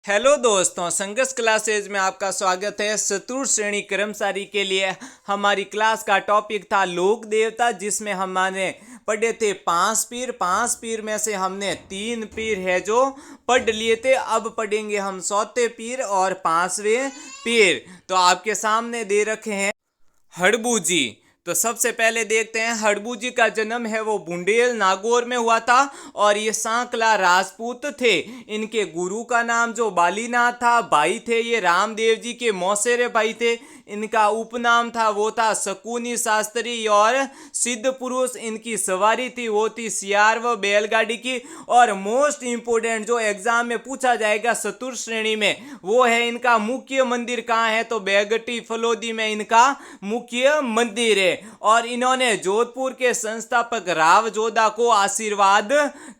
Hello दोस्तों, संघर्ष classes में आपका स्वागत है। चतुर्थ श्रेणी कर्मचारी के लिए हमारी क्लास का टॉपिक था लोक देवता, जिसमें हमने पढ़े थे 5 पीर में से हमने 3 पीर है जो पढ़ लिए थे। अब पढ़ेंगे हम 4थे पीर और 5वें पीर। तो आपके सामने दे रखे हैं हड़बू जी। तो सबसे पहले देखते हैं हड़बू जी का जन्म है वो बुंदेल नागौर में हुआ था और ये सांकला राजपूत थे। इनके गुरु का नाम जो बालीनाथ था, भाई थे ये रामदेव जी के मौसेरे भाई थे। इनका उपनाम था वो था शकुनी शास्त्री और सिद्ध पुरुष इनकी सवारी थी वो थी सियार व बैलगाड़ी की। और मोस्ट इंपोर्टेंट जो एग्जाम में पूछा जाएगा चतुर्थ श्रेणी में वो है इनका मुख्य मंदिर कहाँ है, तो बेगटी फलोदी में इनका मुख्य मंदिर है। और इन्होंने जोधपुर के संस्थापक राव जोधा को आशीर्वाद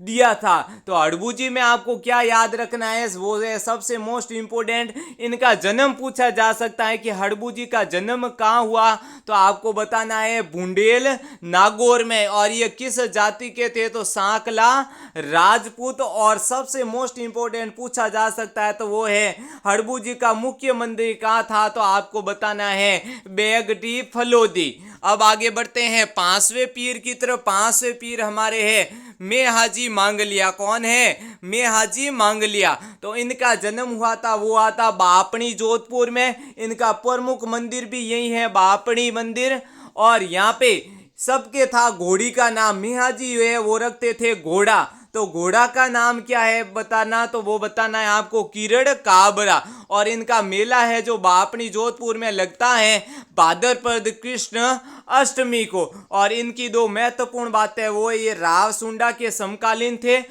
दिया था। तो हड़बू जी में आपको क्या याद रखना है वो है सबसे मोस्ट इंपोर्टेंट, इनका जन्म पूछा जा सकता है कि हड़बू जी का जन्म कहाँ हुआ, तो आपको बताना है बुंदेल नागौर में। और ये किस जाति के थे, तो सांकला राजपूत। और सबसे मोस्ट इंपोर्टेंट पूछा जा सकता है तो वो है हड़बू जी का मुख्य मंदिर कहाँ था, तो आपको बताना है बेगटी फलोदी। अब आगे बढ़ते हैं 5वें पीर की तरफ। 5वें पीर हमारे हैं मेहाजी मांगलिया। कौन है? मेहाजी मांगलिया। तो इनका जन्म हुआ था वो आता बापणी जोधपुर में। इनका प्रमुख मंदिर भी यही है, बापणी मंदिर। और यहाँ पे सबके था घोड़ी का नाम, मेहाजी है वो रखते थे घोड़ा। तो घोड़ा का नाम क्या है बताना, तो वो बताना है आपको किरण काबरा। और इनका मेला है जो बापनी जोधपुर में लगता है भाद्रपद कृष्ण अष्टमी को। और इनकी दो महत्वपूर्ण बातें वो ये राव सुंडा के समकालीन थे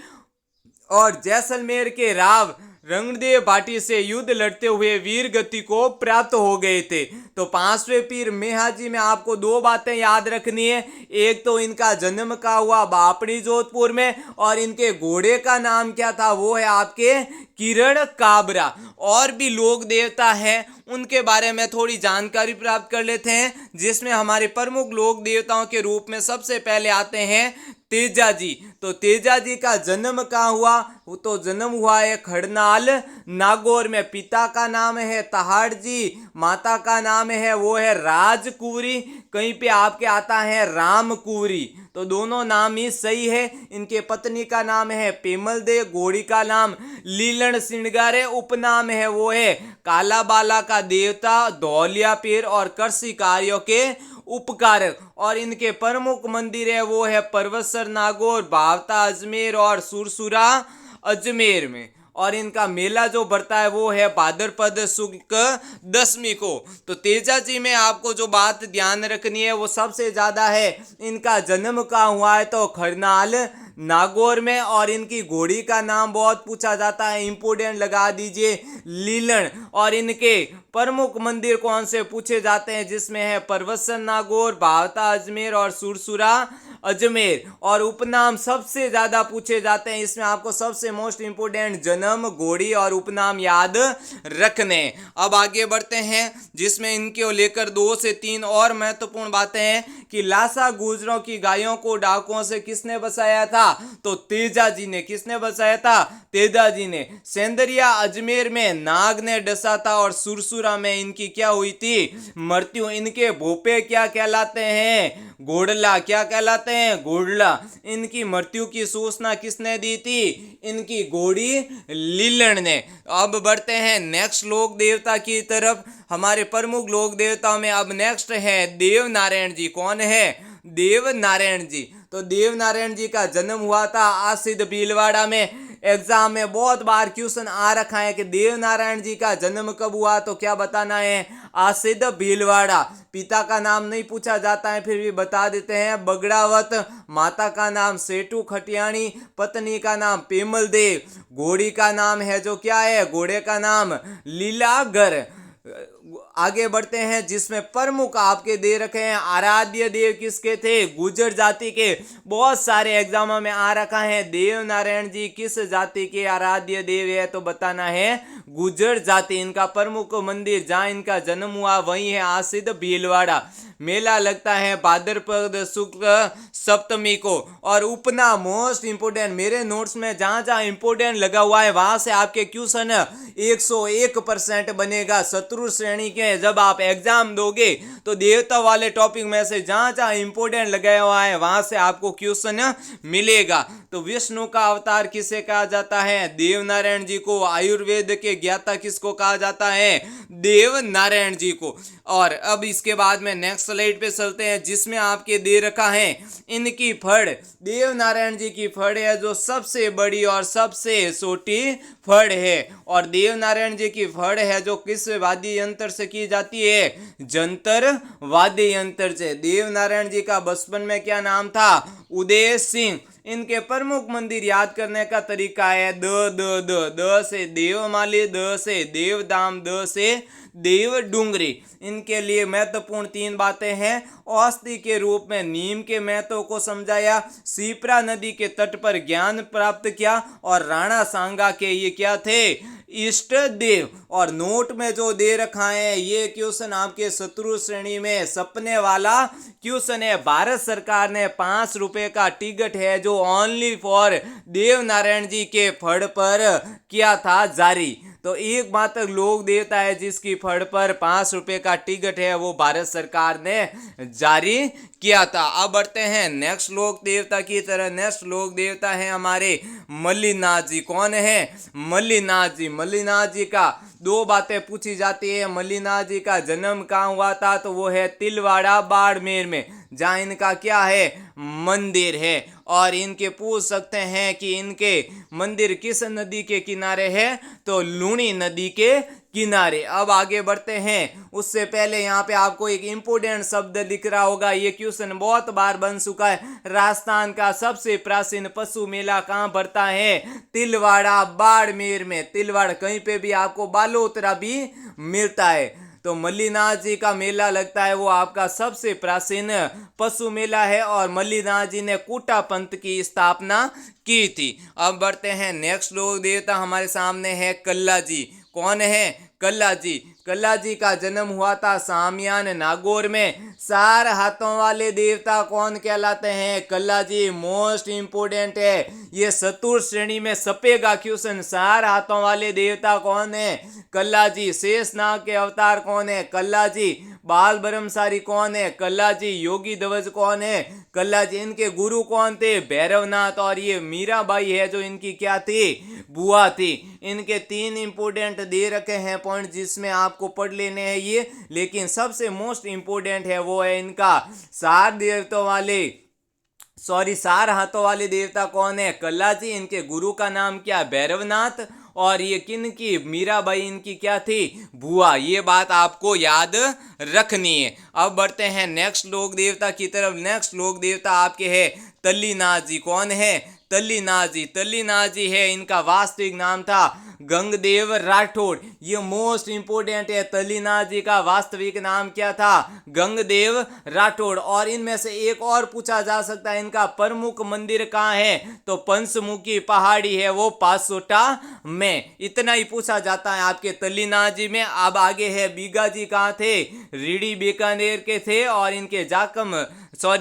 और जैसलमेर के राव रंगदेव भाटी से युद्ध लड़ते हुए वीर गति को प्राप्त हो गए थे। तो 5वें पीर मेहाजी में आपको दो बातें याद रखनी है, एक तो इनका जन्म का हुआ बापड़ी जोधपुर में और इनके घोड़े का नाम क्या था वो है आपके किरण काबरा। और भी लोक देवता है उनके बारे में थोड़ी जानकारी प्राप्त कर लेते हैं, जिसमें हमारे प्रमुख लोक देवताओं के रूप में सबसे पहले आते हैं तेजा जी। तो तेजा जी का जन्म कहाँ हुआ, तो जन्म हुआ है खड़नाल नागौर में। पिता का नाम है तहाड़ जी, माता का नाम है वो है राजकुवरी, कहीं पे आपके आता है रामकुवरी। तो दोनों नाम ही सही है। इनके पत्नी का नाम है पेमल दे, घोड़ी का नाम लीलन सिंगारे, उपनाम है वो है काला बाला का देवता, धौलिया पीर और कृषि कार्यों के उपकारक। और इनके प्रमुख मंदिर है वो है परवसर नागौर, भावता अजमेर और सुरसुरा अजमेर में। और इनका मेला जो बढ़ता है वो है भाद्रपद शुक्ल दशमी को। तो तेजा जी में आपको जो बात ध्यान रखनी है वो सबसे ज्यादा है इनका जन्म कहाँ हुआ है, तो खरनाल नागौर में। और इनकी घोड़ी का नाम बहुत पूछा जाता है, इंपोर्टेंट लगा दीजिए लीलन। और इनके प्रमुख मंदिर कौन से पूछे जाते हैं, जिसमें है परवसन नागौर, भावता अजमेर और सुरसुरा अजमेर। और उपनाम सबसे ज्यादा पूछे जाते हैं, इसमें आपको सबसे मोस्ट इंपोर्टेंट जन्म, घोड़ी और उपनाम याद रखने। अब आगे बढ़ते हैं जिसमें इनके लेकर 2 से 3 और महत्वपूर्ण बातें हैं कि लासा गुजरों की गायों को डाकुओं से किसने बचाया था, तो तेजा जी ने। किसने बचाया था? तेजा जी ने। सेंदरिया अजमेर में नाग ने डसा था और सुरसुरा में इनकी क्या हुई थी? मृत्यु। इनके भोपे क्या कहलाते हैं? घोड़ला। क्या कहलाते हैं? घोड़ला। इनकी मृत्यु की सूचना किसने दी थी? इनकी घोड़ी लीलन ने। अब बढ़ते हैं नेक्स्ट लोक देवता की तरफ। हमारे प्रमुख लोक देवताओं में अब नेक्स्ट है देव नारायण जी। कौन है? देव नारायण जी। तो देव नारायण जी का जन्म हुआ था आसिद भीलवाड़ा में। एग्जाम में बहुत बार क्वेश्चन आ रखा है कि देव नारायण जी का जन्म कब हुआ, तो क्या बताना है? आसिद भीलवाड़ा। पिता का नाम नहीं पूछा जाता है फिर भी बता देते हैं बगड़ावत, माता का नाम सेठू खटियाणी, पत्नी का नाम पेमल देव, घोड़ी का नाम है जो क्या है? घोड़े का नाम लीलागर। आगे बढ़ते हैं, जिसमें प्रमुख आपके दे रखे हैं आराध्य देव किसके थे, गुर्जर जाति के। बहुत सारे एग्जामों में आ रखा है देव नारायण जी किस जाति के आराध्य देव है, तो बताना है गुर्जर जाति। इनका प्रमुख मंदिर जहाँ इनका जन्म हुआ वही है आसिद भीलवाड़ा। मेला लगता है भाद्रपद शुक्ल सप्तमी को। और उपना मोस्ट इंपोर्टेंट, मेरे नोट्स में जहां जहां इंपोर्टेंट लगा हुआ है वहां से आपके क्वेश्चन 101% बनेगा। शत्रु श्रेणी के जब आप एग्जाम दोगे तो देवता वाले टॉपिक में से जहां जहां इंपोर्टेंट लगाया हुआ है वहां से आपको क्वेश्चन मिलेगा। तो विष्णु का अवतार किसे कहा जाता है, देव नारायण जी को। आयुर्वेद के ज्ञाता किसको कहा जाता है, देव नारायण जी को। और अब इसके बाद में नेक्स्ट स्लाइड पे चलते हैं, जिसमें आपके दे रखा है इनकी फड़। देव नारायण जी की फड़ है जो सबसे बड़ी और सबसे छोटी फड़ है। और देव नारायण जी की फड़ है जो किस वाद्य यंत्र से की जाती है, जंतर वाद्य यंत्र से। देव नारायण जी का बचपन में क्या नाम था, उदय सिंह। इनके प्रमुख मंदिर याद करने का तरीका है द से देवमाली, द से देवधाम, द से देव डूंगरी। इनके लिए महत्वपूर्ण 3 बातें हैं। औषधि के रूप में नीम के महत्व को समझाया, सीपरा नदी के तट पर ज्ञान प्राप्त किया, और राणा सांगा के ये क्या थे, इष्ट देव। और नोट में जो दे रखा है ये क्वेश्चन आपके शत्रु श्रेणी में सपने वाला क्वेश्चन है। भारत सरकार ने 5 रुपए का टिकट है जो ओनली फॉर देव नारायण जी के फड़ पर किया था जारी। तो एकमात्र लोक देवता है जिसकी फड़ पर 5 रुपए का टिकट है, वो भारत सरकार ने जारी किया था। अब बढ़ते हैं नेक्स्ट लोक देवता की तरह। नेक्स्ट लोक देवता है हमारे मल्लीनाथ जी। कौन है, मल्लीनाथ जी। मल्लीनाथ जी का 2 बातें पूछी जाती है। मल्लीनाथ जी का जन्म कहाँ हुआ था, तो वो है तिलवाड़ा बाड़मेर में, जहाँ इनका क्या है, मंदिर है। और इनके पूछ सकते हैं कि इनके मंदिर किस नदी के किनारे है, तो लूणी नदी के किनारे। अब आगे बढ़ते हैं, उससे पहले यहाँ पे आपको एक इंपोर्टेंट शब्द दिख रहा होगा, ये क्वेश्चन बहुत बार बन चुका है। राजस्थान का सबसे प्राचीन पशु मेला कहाँ पड़ता है, तिलवाड़ा बाड़मेर में। तिलवाड़ा कहीं पे भी आपको बालोतरा भी मिलता है। तो मल्लीनाथ जी का मेला लगता है वो आपका सबसे प्राचीन पशु मेला है, और मल्लीनाथ जी ने कूटा पंथ की स्थापना की थी। अब बढ़ते हैं नेक्स्ट लोक देवता हमारे सामने है कल्ला जी। कौन है, कल्ला जी। कल्ला जी का जन्म हुआ था सामियान नागौर में। 4 हाथों वाले देवता कौन कहलाते हैं, कल्ला जी। मोस्ट इंपोर्टेंट है, ये चतुर्थ श्रेणी में सपेगा क्वेश्चन। 4 हाथों वाले देवता कौन है, कल्ला जी। शेषनाग के अवतार कौन है, कल्ला जी। बाल ब्रह्मचारी कौन है, कल्ला जी। योगी ध्वज कौन है, कल्ला जी। इनके गुरु कौन थे, भैरवनाथ। और ये मीराबाई है जो इनकी क्या थी, बुआ थी। इनके 3 इंपोर्टेंट दे रखे हैं पॉइंट, जिसमें आपको पढ़ लेने हैं ये। लेकिन सबसे मोस्ट इंपोर्टेंट है वो है इनका 4 हाथों वाले देवता कौन है, कल्ला जी। इनके गुरु का नाम क्या, भैरवनाथ। और ये किन की, मीराबाई इनकी क्या थी, बुआ। ये बात आपको याद रखनी है। अब बढ़ते हैं नेक्स्ट लोक देवता की तरफ। नेक्स्ट लोक देवता आपके है तल्लीनाथ जी। कौन है, तल्लीनाथ जी। तल्लीनाथ जी है, इनका वास्तविक नाम था गंगदेव राठौड़। ये मोस्ट इंपोर्टेंट है, तल्लीनाथ जी का वास्तविक नाम क्या था, गंगदेव राठौड़। और इनमें से एक और पूछा जा सकता है, इनका प्रमुख मंदिर कहाँ है, तो पंचमुखी पहाड़ी है वो पासोटा में। इतना ही पूछा जाता है आपके तल्लीनाथ जी में। अब आगे है बीगा जी कहाँ थे, रीडी बीकानेर के थे, और इनके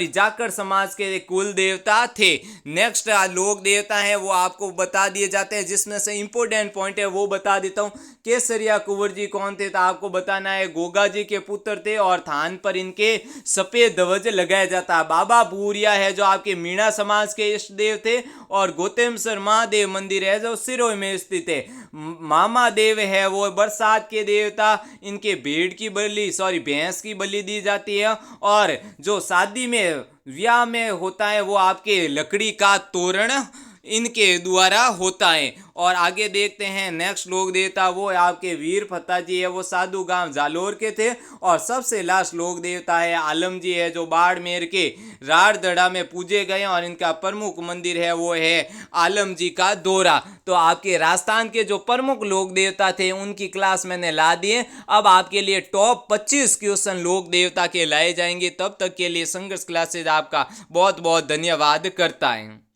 जाकर समाज के कुल देवता थे। नेक्स्ट लोक देवता है वो आपको बता दिए जाते हैं, जिसमें से इंपोर्टेंट पॉइंट है वो बता देता हूं। केसरिया कुंवर जी कौन थे, तो आपको बताना है गोगा जी के पुत्र थे, और थान पर इनके सफेद ध्वज लगाया जाता है। बाबा भूरिया है जो आपके मीणा समाज के इष्ट देव थे, और गौतमेश्वर महादेव मंदिर है जो सिरोही में स्थित है। मामा देव है वो बरसात के देवता, इनके भैंस की बलि दी जाती है। और जो शादी में ब्याह में होता है वो आपके लकड़ी का तोरण इनके द्वारा होता है। और आगे देखते हैं नेक्स्ट लोक देवता, वो आपके वीर फत्ता जी है, वो साधु गांव जालोर के थे। और सबसे लास्ट लोक देवता है आलम जी है, जो बाड़मेर के राड़दड़ा में पूजे गए। और इनका प्रमुख मंदिर है वो है आलम जी का दौरा। तो आपके राजस्थान के जो प्रमुख लोक देवता थे उनकी क्लास मैंने ला दिए। अब आपके लिए टॉप 25 क्वेश्चन लोक देवता के लाए जाएंगे। तब तक के लिए संघर्ष क्लासेज आपका बहुत बहुत धन्यवाद करता है।